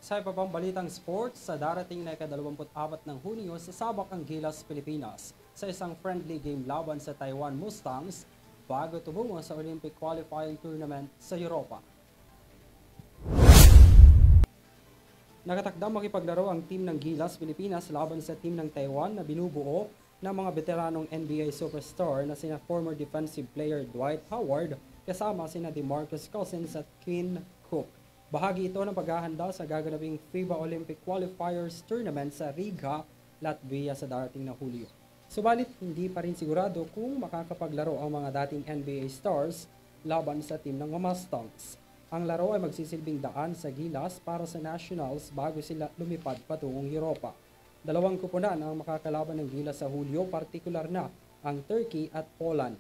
Sa iba pang balitang sports, sa darating na ika-24 ng Hunyo sa Sabak ang Gilas, Pilipinas sa isang friendly game laban sa Taiwan Mustangs bago tumungo sa Olympic qualifying tournament sa Europa. Nakatakdang makipaglaro ang team ng Gilas, Pilipinas laban sa team ng Taiwan na binubuo ng mga veteranong NBA superstar na sina former defensive player Dwight Howard kasama sina DeMarcus Cousins at Quinn Cook. Bahagi ito ng paghahanda sa gaganaping FIBA Olympic Qualifiers Tournament sa Riga, Latvia sa darating na Hulyo. Subalit, hindi pa rin sigurado kung makakapaglaro ang mga dating NBA stars laban sa team ng Mustangs. Ang laro ay magsisilbing daan sa Gilas para sa Nationals bago sila lumipad patungong Europa. Dalawang kupunan ang makakalaban ng Gilas sa Hulyo, partikular na ang Turkey at Poland.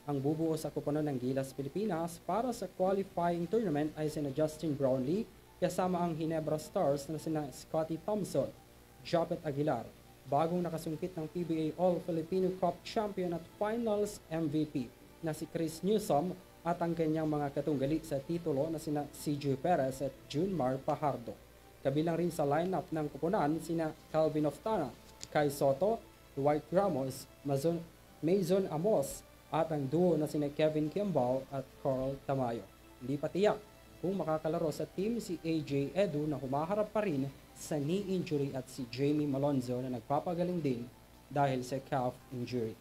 Ang bubuo sa kupunan ng Gilas, Pilipinas para sa qualifying tournament ay sina Justin Brownlee kasama ang Ginebra Stars na sina Scottie Thompson, Japet Aguilar, bagong nakasungkit ng PBA All-Filipino Cup Champion at Finals MVP na si Chris Newsom at ang kanyang mga katunggali sa titulo na sina CJ Perez at Junmar Pajardo. Kabilang rin sa lineup ng kupunan sina Calvin Oftana, Kai Soto, Dwight Ramos, Mason Amos at ang duo na sina Kevin Kimball at Carl Tamayo. Hindi pa tiyak kung makakalaro sa team si AJ Edu na humaharap pa rin sa knee injury at si Jamie Malonzo na nagpapagaling din dahil sa calf injury.